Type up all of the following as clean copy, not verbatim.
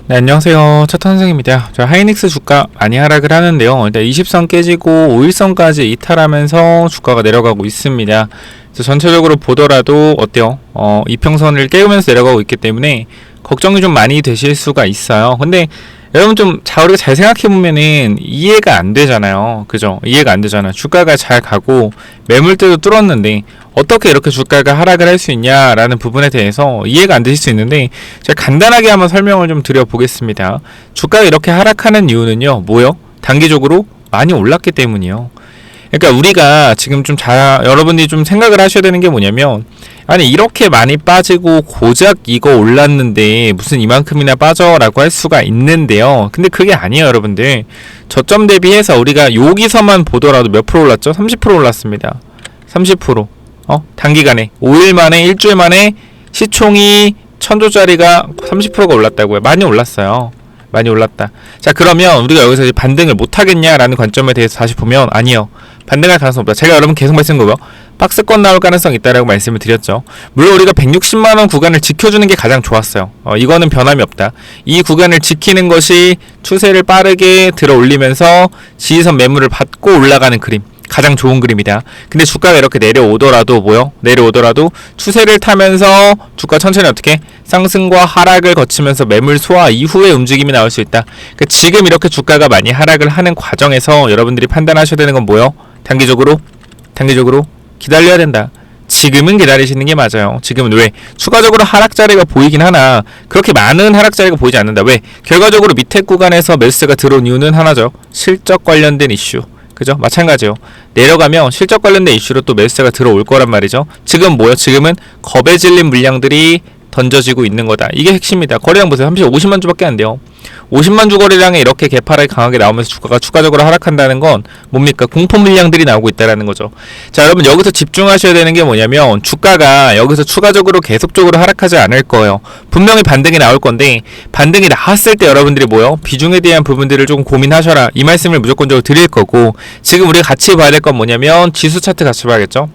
네, 안녕하세요. 차트 선생입니다. 자, 하이닉스 주가 많이 하락을 하는데요. 일단 20선 깨지고 5일선까지 이탈하면서 주가가 내려가고 있습니다. 그래서 전체적으로 보더라도 어때요? 이평선을 깨우면서 내려가고 있기 때문에 걱정이 좀 많이 되실 수가 있어요. 근데 여러분 좀 우리가 잘 생각해보면은 이해가 안 되잖아요. 그죠? 이해가 안 되잖아요. 주가가 잘 가고 매물대도 뚫었는데 어떻게 이렇게 주가가 하락을 할 수 있냐라는 부분에 대해서 이해가 안 되실 수 있는데 제가 간단하게 한번 설명을 좀 드려보겠습니다. 주가가 이렇게 하락하는 이유는요. 뭐요? 단기적으로 많이 올랐기 때문이요. 그러니까 우리가 지금 여러분들이 좀 생각을 하셔야 되는 게 뭐냐면, 아니 이렇게 많이 빠지고 고작 이거 올랐는데 무슨 이만큼이나 빠져라고 할 수가 있는데요. 근데 그게 아니에요, 여러분들. 저점 대비해서 우리가 여기서만 보더라도 몇 프로 올랐죠? 30% 올랐습니다. 30%. 단기간에 5일 만에, 일주일 만에 시총이 1000조짜리가 30%가 올랐다고요. 많이 올랐어요. 많이 올랐다. 자, 그러면 우리가 여기서 이제 반등을 못 하겠냐라는 관점에 대해서 다시 보면, 아니요. 반등할 가능성 없다. 제가 여러분 계속 말씀드린 거고요. 박스권 나올 가능성이 있다라고 말씀을 드렸죠. 물론 우리가 160만원 구간을 지켜주는 게 가장 좋았어요. 이거는 변함이 없다. 이 구간을 지키는 것이 추세를 빠르게 들어 올리면서 지지선 매물을 받고 올라가는 그림. 가장 좋은 그림이다. 근데 주가가 이렇게 내려오더라도 내려오더라도 추세를 타면서 주가 천천히 어떻게 상승과 하락을 거치면서 매물 소화 이후에 움직임이 나올 수 있다. 그러니까 지금 이렇게 주가가 많이 하락을 하는 과정에서 여러분들이 판단하셔야 되는 건 뭐요? 단기적으로 기다려야 된다. 지금은 기다리시는 게 맞아요. 지금은 왜? 추가적으로 하락 자리가 보이긴 하나 그렇게 많은 하락 자리가 보이지 않는다. 왜? 결과적으로 밑에 구간에서 매수세가 들어온 이유는 하나죠. 실적 관련된 이슈. 그죠? 마찬가지요. 내려가면 실적 관련된 이슈로 또 매수세가 들어올 거란 말이죠. 지금 뭐요? 지금은 겁에 질린 물량들이 던져지고 있는 거다. 이게 핵심이다. 거래량 보세요. 50만 주밖에 안 돼요. 50만 주 거래량에 이렇게 개파락이 강하게 나오면서 주가가 추가적으로 하락한다는 건 뭡니까? 공포 물량들이 나오고 있다는 거죠. 자, 여러분 여기서 집중하셔야 되는 게 뭐냐면 주가가 여기서 추가적으로 계속적으로 하락하지 않을 거예요. 분명히 반등이 나올 건데 반등이 나왔을 때 여러분들이 뭐요? 비중에 대한 부분들을 조금 고민하셔라. 이 말씀을 무조건적으로 드릴 거고, 지금 우리가 같이 봐야 될 건 뭐냐면 지수 차트 같이 봐야겠죠.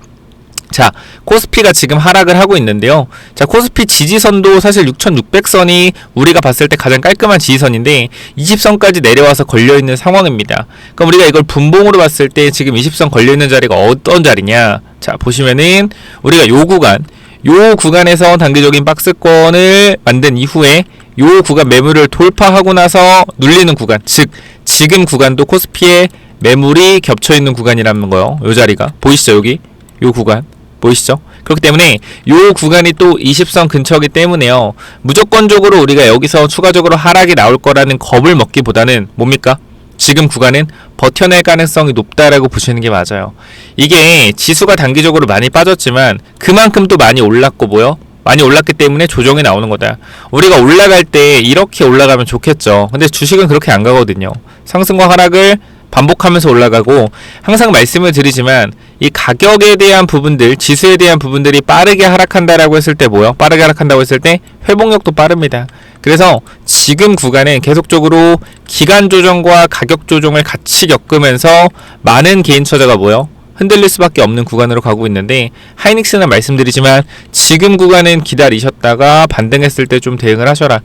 자, 코스피가 지금 하락을 하고 있는데요. 자, 코스피 지지선도 사실 6600선이 우리가 봤을 때 가장 깔끔한 지지선인데 20선까지 내려와서 걸려있는 상황입니다. 그럼 우리가 이걸 분봉으로 봤을 때 지금 20선 걸려있는 자리가 어떤 자리냐? 자, 보시면은 우리가 요 구간에서 단기적인 박스권을 만든 이후에 요 구간 매물을 돌파하고 나서 눌리는 구간, 즉 지금 구간도 코스피에 매물이 겹쳐있는 구간이라는 거예요. 요 자리가 보이시죠? 여기 요 구간 보이시죠? 그렇기 때문에 요 구간이 또 20선 근처이기 때문에요. 무조건적으로 우리가 여기서 추가적으로 하락이 나올 거라는 겁을 먹기보다는 뭡니까? 지금 구간은 버텨낼 가능성이 높다라고 보시는 게 맞아요. 이게 지수가 단기적으로 많이 빠졌지만 그만큼 또 많이 올랐고 뭐요? 많이 올랐기 때문에 조정이 나오는 거다. 우리가 올라갈 때 이렇게 올라가면 좋겠죠. 근데 주식은 그렇게 안 가거든요. 상승과 하락을 반복하면서 올라가고, 항상 말씀을 드리지만 이 가격에 대한 부분들, 지수에 대한 부분들이 빠르게 하락한다라고 했을 때 뭐요? 빠르게 하락한다고 했을 때 회복력도 빠릅니다. 그래서 지금 구간은 계속적으로 기간 조정과 가격 조정을 같이 겪으면서 많은 개인 투자자가 뭐요? 흔들릴 수밖에 없는 구간으로 가고 있는데, 하이닉스는 말씀드리지만 지금 구간은 기다리셨다가 반등했을 때 좀 대응을 하셔라.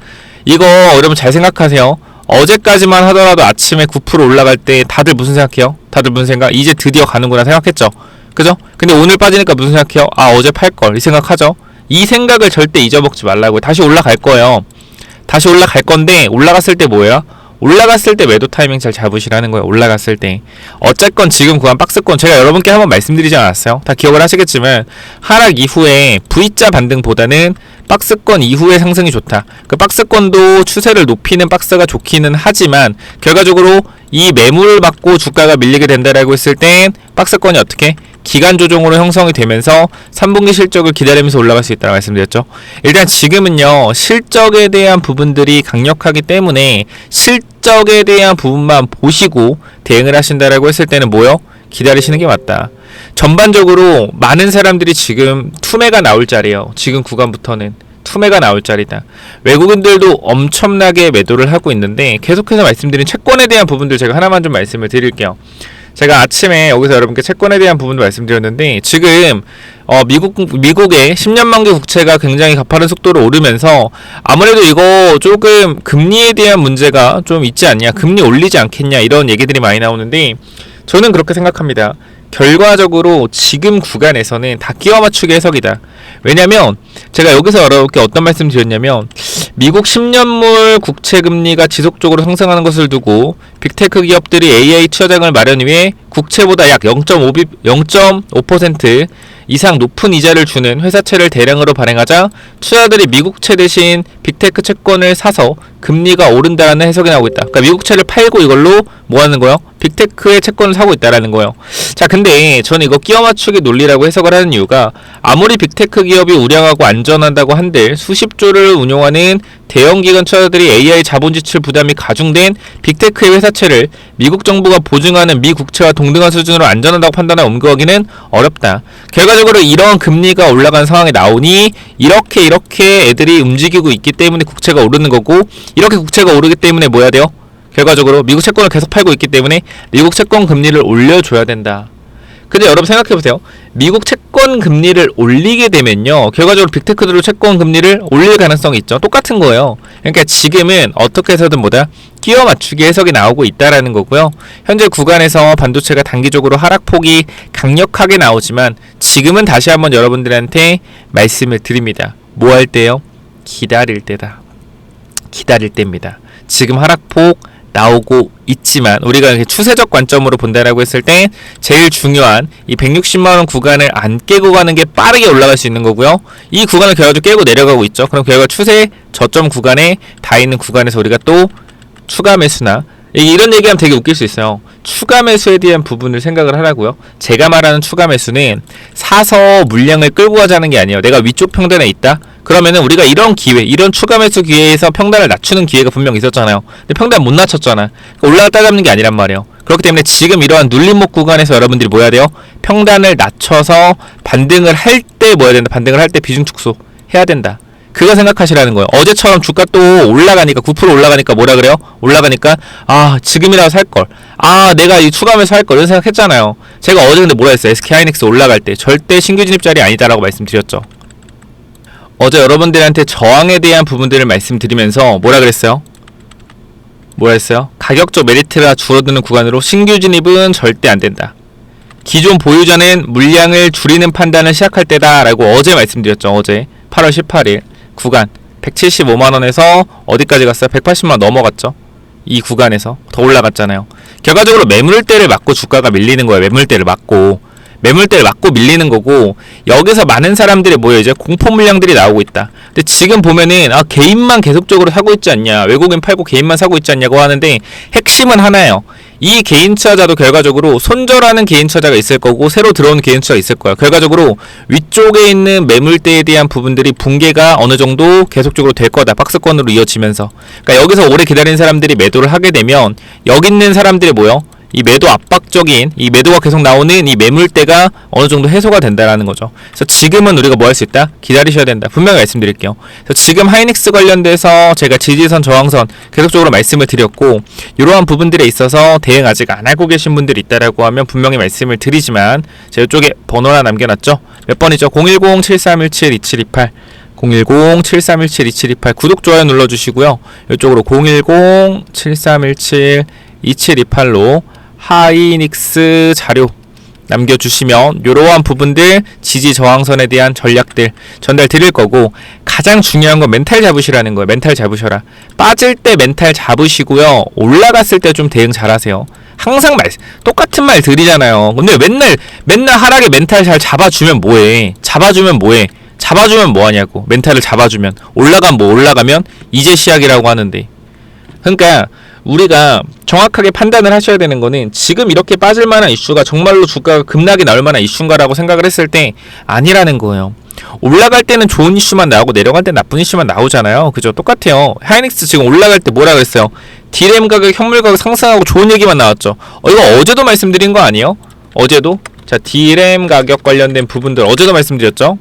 이거 여러분 잘 생각하세요. 어제까지만 하더라도 아침에 9% 올라갈 때 다들 무슨 생각해요? 다들 무슨 생각? 이제 드디어 가는구나 생각했죠? 그죠? 근데 오늘 빠지니까 무슨 생각해요? 아, 어제 팔걸 이 생각하죠? 이 생각을 절대 잊어먹지 말라고요. 다시 올라갈 거예요. 다시 올라갈 건데 올라갔을 때 뭐예요? 올라갔을 때 매도 타이밍 잘 잡으시라는 거예요. 올라갔을 때. 어쨌건 지금 구간 박스권 제가 여러분께 한번 말씀드리지 않았어요? 다 기억을 하시겠지만 하락 이후에 V자 반등보다는 박스권 이후의 상승이 좋다. 그 박스권도 추세를 높이는 박스가 좋기는 하지만 결과적으로 이 매물을 받고 주가가 밀리게 된다라고 했을 땐 박스권이 어떻게? 기간 조정으로 형성이 되면서 3분기 실적을 기다리면서 올라갈 수 있다고 말씀드렸죠. 일단 지금은요, 실적에 대한 부분들이 강력하기 때문에 실적에 대한 부분만 보시고 대응을 하신다라고 했을 때는 뭐요? 기다리시는 게 맞다. 전반적으로 많은 사람들이 지금 투매가 나올 자리예요. 지금 구간부터는 투매가 나올 자리다. 외국인들도 엄청나게 매도를 하고 있는데 계속해서 말씀드린 채권에 대한 부분들 제가 하나만 좀 말씀을 드릴게요. 제가 아침에 여기서 여러분께 채권에 대한 부분도 말씀드렸는데 지금 미국의 10년 만기 국채가 굉장히 가파른 속도로 오르면서 아무래도 이거 조금 금리에 대한 문제가 좀 있지 않냐, 금리 올리지 않겠냐 이런 얘기들이 많이 나오는데 저는 그렇게 생각합니다. 결과적으로 지금 구간에서는 다 끼워 맞추기 해석이다. 왜냐면 제가 여기서 여러분께 어떤 말씀 드렸냐면 미국 10년물 국채 금리가 지속적으로 상승하는 것을 두고 빅테크 기업들이 AI 투자장을 마련 위해 국채보다 약 0.5% 이상 높은 이자를 주는 회사채를 대량으로 발행하자 투자자들이 미국채 대신 빅테크 채권을 사서 금리가 오른다는 해석이 나오고 있다. 그러니까 미국채를 팔고 이걸로 뭐 하는 거예요? 빅테크의 채권을 사고 있다라는 거예요. 자, 근데 저는 이거 끼워 맞추기 논리라고 해석을 하는 이유가 아무리 빅테크 기업이 우량하고 안전하다고 한들 수십조를 운용하는 대형 기관 투자자들이 AI 자본 지출 부담이 가중된 빅테크의 회사채를 미국 정부가 보증하는 미 국채와 동등한 수준으로 안전하다고 판단해 옮겨가기는 어렵다. 결과적으로 이런 금리가 올라간 상황이 나오니 이렇게 애들이 움직이고 있기 때문에 국채가 오르는 거고, 이렇게 국채가 오르기 때문에 뭐 해야 돼요? 결과적으로 미국 채권을 계속 팔고 있기 때문에 미국 채권 금리를 올려줘야 된다. 근데 여러분 생각해보세요. 미국 채권 금리를 올리게 되면요, 결과적으로 빅테크들도 채권 금리를 올릴 가능성이 있죠. 똑같은 거예요. 그러니까 지금은 어떻게 해서든 뭐다? 끼워 맞추기 해석이 나오고 있다라는 거고요. 현재 구간에서 반도체가 단기적으로 하락폭이 강력하게 나오지만 지금은 다시 한번 여러분들한테 말씀을 드립니다. 뭐 할 때요? 기다릴 때다. 기다릴 때입니다. 지금 하락폭 나오고 있지만 우리가 이렇게 추세적 관점으로 본다라고 했을 때 제일 중요한 이 160만원 구간을 안 깨고 가는 게 빠르게 올라갈 수 있는 거고요. 이 구간을 결과적으로 깨고 내려가고 있죠. 그럼 결과 추세 저점 구간에 다 있는 구간에서 우리가 또 추가 매수나, 이런 얘기하면 되게 웃길 수 있어요. 추가 매수에 대한 부분을 생각을 하라고요. 제가 말하는 추가 매수는 사서 물량을 끌고 가자는 게 아니에요. 내가 위쪽 평단에 있다? 그러면은 우리가 이런 기회, 이런 추가 매수 기회에서 평단을 낮추는 기회가 분명 있었잖아요. 근데 평단 못 낮췄잖아. 그러니까 올라갔다 잡는 게 아니란 말이에요. 그렇기 때문에 지금 이러한 눌림목 구간에서 여러분들이 뭐 해야 돼요? 평단을 낮춰서 반등을 할 때 뭐 해야 된다? 반등을 할 때 비중 축소 해야 된다. 그거 생각하시라는 거예요. 어제처럼 주가 또 올라가니까 9% 올라가니까 뭐라 그래요? 올라가니까 지금이라도 살걸, 내가 이 추가하면서 살걸 이런 생각했잖아요. 제가 어제 근데 뭐라 했어요? SK하이닉스 올라갈 때 절대 신규 진입 자리 아니다라고 말씀드렸죠. 어제 여러분들한테 저항에 대한 부분들을 말씀드리면서 뭐라 그랬어요? 뭐라 했어요? 가격적 메리트가 줄어드는 구간으로 신규 진입은 절대 안 된다. 기존 보유자는 물량을 줄이는 판단을 시작할 때다 라고 어제 말씀드렸죠. 어제 8월 18일 구간 175만원에서 어디까지 갔어요? 180만원 넘어갔죠. 이 구간에서 더 올라갔잖아요. 결과적으로 매물대를 맞고 주가가 밀리는 거예요. 매물대를 맞고 밀리는 거고, 여기서 많은 사람들이 모여 이제 공포 물량들이 나오고 있다. 근데 지금 보면은 개인만 계속적으로 사고 있지 않냐, 외국인 팔고 개인만 사고 있지 않냐고 하는데 핵심은 하나예요. 이 개인 투자자도 결과적으로 손절하는 개인 투자자가 있을 거고 새로 들어오는 개인 투자가 있을 거야. 결과적으로 위쪽에 있는 매물대에 대한 부분들이 붕괴가 어느 정도 계속적으로 될 거다. 박스권으로 이어지면서. 그러니까 여기서 오래 기다린 사람들이 매도를 하게 되면 여기 있는 사람들이 뭐요? 이 매도 압박적인 이 매도가 계속 나오는 이 매물대가 어느 정도 해소가 된다라는 거죠. 그래서 지금은 우리가 뭐 할 수 있다? 기다리셔야 된다. 분명히 말씀드릴게요. 그래서 지금 하이닉스 관련돼서 제가 지지선 저항선 계속적으로 말씀을 드렸고, 이러한 부분들에 있어서 대응 아직 안 하고 계신 분들이 있다라고 하면 분명히 말씀을 드리지만 제가 이쪽에 번호 하나 남겨놨죠. 몇 번이죠? 010-7317-2728 010-7317-2728 구독, 좋아요 눌러주시고요. 이쪽으로 010-7317-2728로 하이닉스 자료 남겨주시면 이러한 부분들, 지지 저항선에 대한 전략들 전달 드릴 거고, 가장 중요한 건 멘탈 잡으시라는 거예요. 멘탈 잡으셔라. 빠질 때 멘탈 잡으시고요. 올라갔을 때 좀 대응 잘하세요. 항상 똑같은 말 드리잖아요. 근데 맨날 하락에 멘탈 잘 잡아주면 뭐해? 잡아주면 뭐하냐고. 멘탈을 잡아주면 올라가면 이제 시작이라고 하는데. 그러니까 우리가 정확하게 판단을 하셔야 되는 거는 지금 이렇게 빠질 만한 이슈가 정말로 주가가 급락이 나올 만한 이슈인가라고 생각을 했을 때 아니라는 거예요. 올라갈 때는 좋은 이슈만 나오고 내려갈 때 나쁜 이슈만 나오잖아요. 그죠? 똑같아요. 하이닉스 지금 올라갈 때 뭐라 그랬어요? D램 가격, 현물 가격 상승하고 좋은 얘기만 나왔죠. 이거 어제도 말씀드린 거 아니에요? 어제도? 자, D램 가격 관련된 부분들 어제도 말씀드렸죠?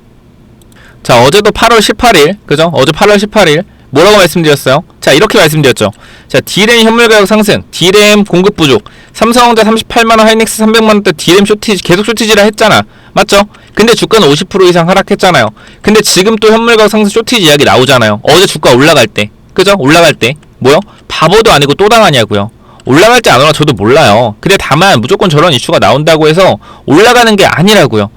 자, 어제도 8월 18일, 그죠? 어제 8월 18일 뭐라고 말씀드렸어요? 자, 이렇게 말씀드렸죠. 자, D램 현물 가격 상승, D램 공급 부족, 삼성전자 38만원, 하이닉스 300만원대 D램 쇼티지, 계속 쇼티지라 했잖아. 맞죠? 근데 주가는 50% 이상 하락했잖아요. 근데 지금 또 현물 가격 상승 쇼티지 이야기 나오잖아요. 어제 주가 올라갈 때, 그죠? 올라갈 때 뭐요? 바보도 아니고 또 당하냐고요. 올라갈지 안 올라 저도 몰라요. 근데 다만 무조건 저런 이슈가 나온다고 해서 올라가는 게 아니라고요.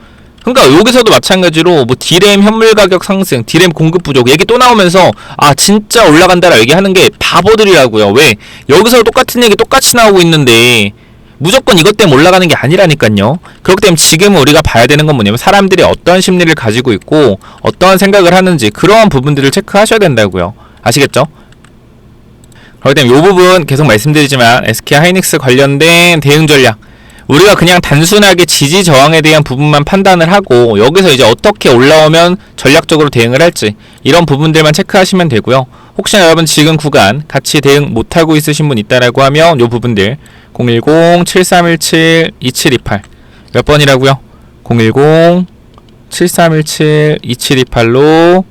그러니까 여기서도 마찬가지로 뭐 D램 현물 가격 상승, D램 공급 부족 얘기 또 나오면서 아 진짜 올라간다라 얘기하는 게 바보들이라고요. 왜? 여기서 똑같은 얘기 똑같이 나오고 있는데 무조건 이것 때문에 올라가는 게 아니라니까요. 그렇기 때문에 지금 우리가 봐야 되는 건 뭐냐면 사람들이 어떤 심리를 가지고 있고 어떠한 생각을 하는지 그러한 부분들을 체크하셔야 된다고요. 아시겠죠? 그렇기 때문에 이 부분 계속 말씀드리지만 SK 하이닉스 관련된 대응 전략 우리가 그냥 단순하게 지지 저항에 대한 부분만 판단을 하고 여기서 이제 어떻게 올라오면 전략적으로 대응을 할지 이런 부분들만 체크하시면 되고요. 혹시나 여러분 지금 구간 같이 대응 못하고 있으신 분 있다라고 하면 요 부분들 010-7317-2728 몇 번이라고요? 010-7317-2728로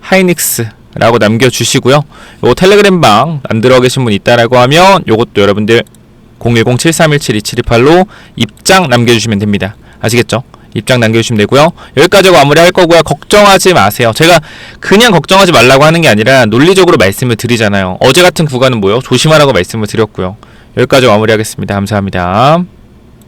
하이닉스 라고 남겨주시고요. 요 텔레그램 방 안 들어가 계신 분 있다라고 하면 요것도 여러분들 010-7317-2728로 입장 남겨주시면 됩니다. 아시겠죠? 입장 남겨주시면 되고요. 여기까지 마무리 할 거고요. 걱정하지 마세요. 제가 그냥 걱정하지 말라고 하는 게 아니라 논리적으로 말씀을 드리잖아요. 어제 같은 구간은 뭐요? 조심하라고 말씀을 드렸고요. 여기까지 마무리하겠습니다. 감사합니다.